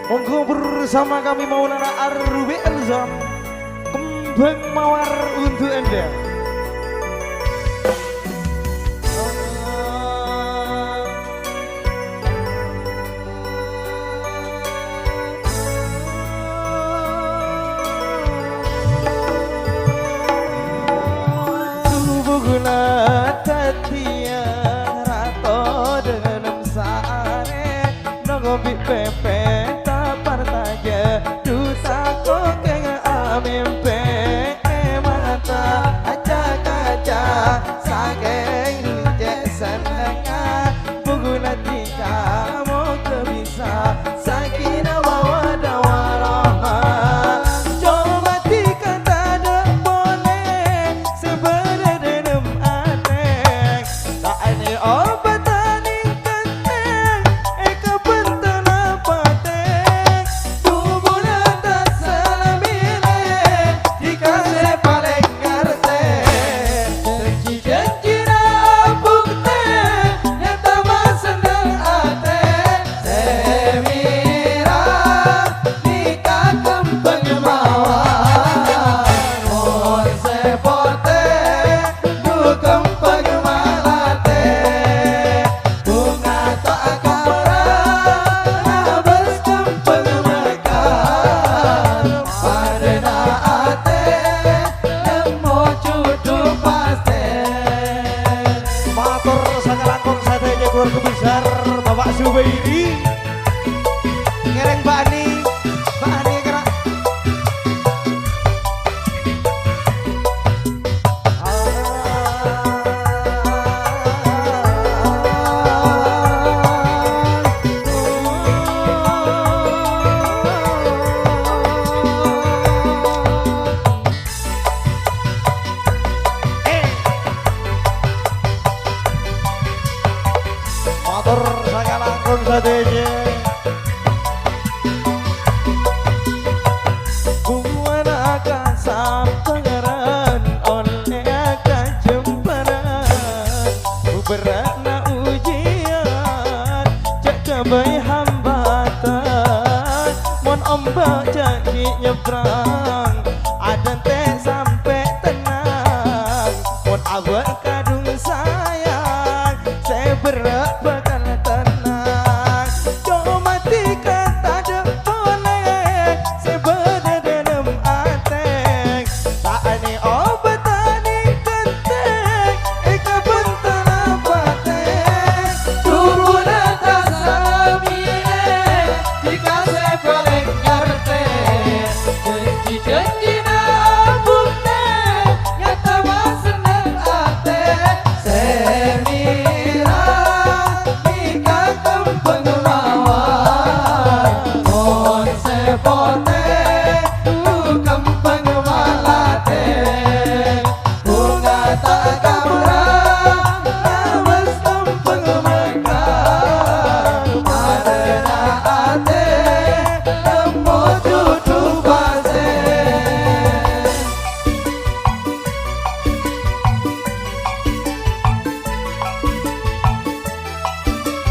Monggo bersama kami Maulana Arrubi Elzam, kembang mawar untuk Anda. Tubuh guna tatia rato dalam sare nogobi pepe tapar taja duta kokeng amempe mata aja kaca sageng rujek senenga buguna tika mau kebisa sakina mawadah warahmah coba tika tada boleh sebenarnya denem ateng tak ini obatan ingkateng eka bentana pateng tubuhnya tak salamile dikasih paling ngerti janji-janji bukti nyata mas seneng ateng semira nikah kembang mawar mon sepote du kembang malate bunga tak kaurang abas kembang mekar padena ate nemu cucu paste matur sakalangkung sadaya keluarga besar Bapak Zubairi ngereng Mbak Ani gerak motor saya langsung sadece hubungan akan sampengaran oleh akan jemparan beratna ujian jaga bayi hambatan mon ombak jadi nyebrang adan teh sampai tenang mon abad kadung sayang saya berat bakal tenang cuma tika tak ada boleh sebenarnya dalam ateng tak ini obatan ingkateng eka bentana pateng tubuhnya tak salamile dikasih paling ngerti janji-janji bukti nyata mas seneng ate semira nikah kembang mawar mon sepote du kembang malate bunga tak kaurang abas kembang mekar padena ate nemu cucu paste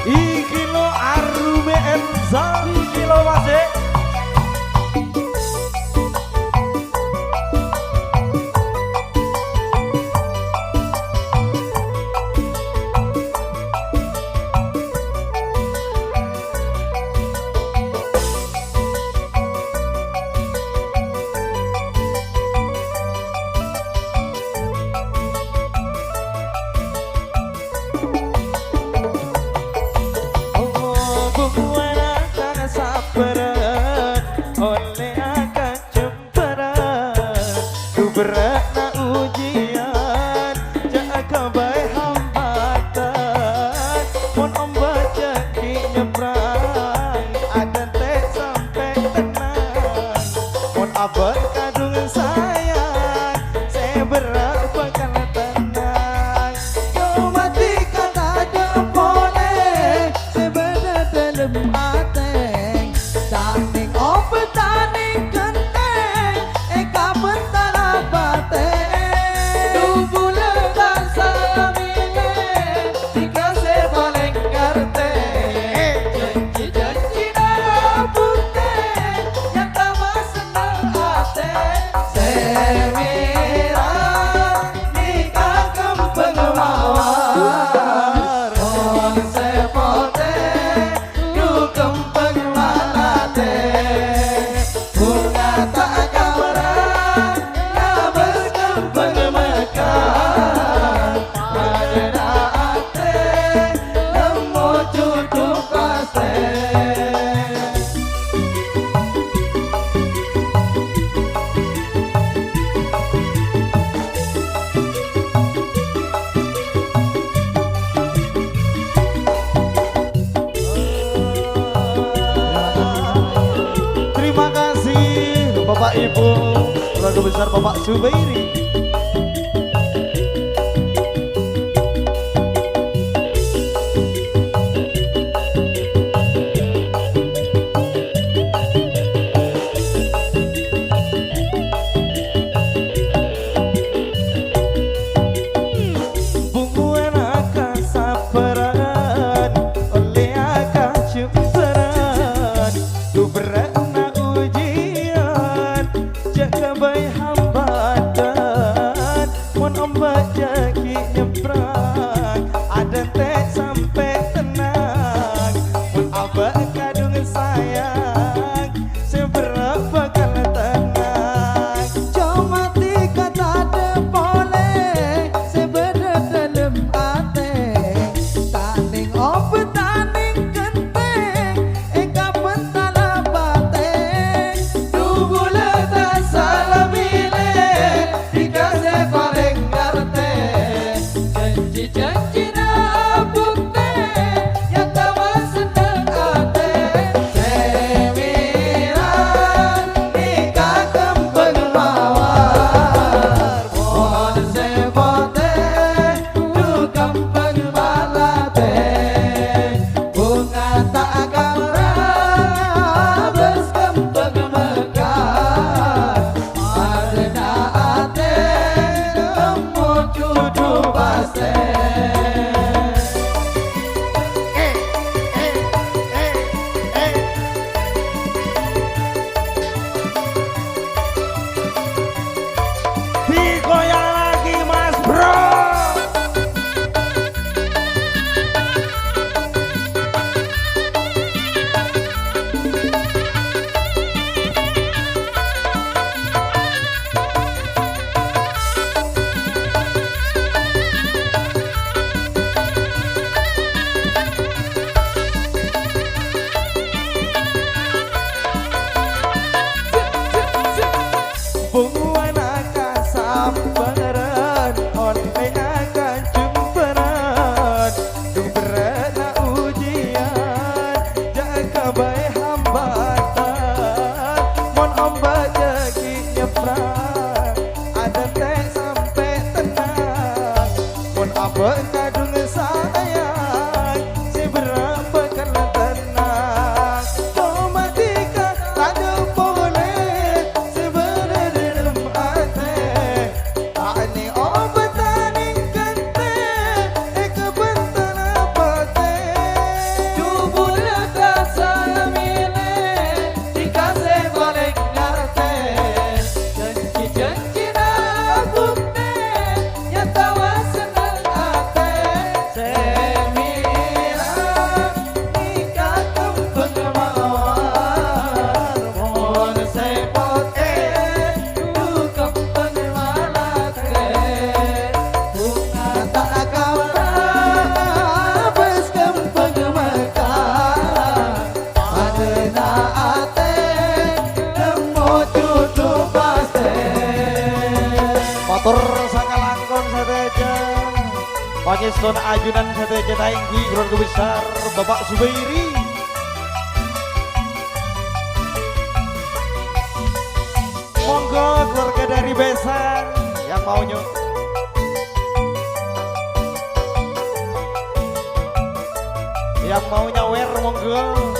iki lo Arrubi Elzam iki lo masih hubungan akan sabaran oleh akan jemparan ku beratna ujian jaga baik hambatan mon ombak jadi nyebrang adan teh sampai tenang mon abad kadung sayang saya berat bakal tenang cuma tika tak ada boleh sebenarnya dalam ateng tak ning obatan ingkateng eka bentana pateng tubuhnya tak salamile dikasih paling ngerti janji-janji bukti Bapak Ibu, keluarga besar Bapak Zubairi. Pangestu ajudan sateja nainggi keluarga besar Bapak Zubairi. Monggo keluarga dari Besan yang mau nyawer monggo.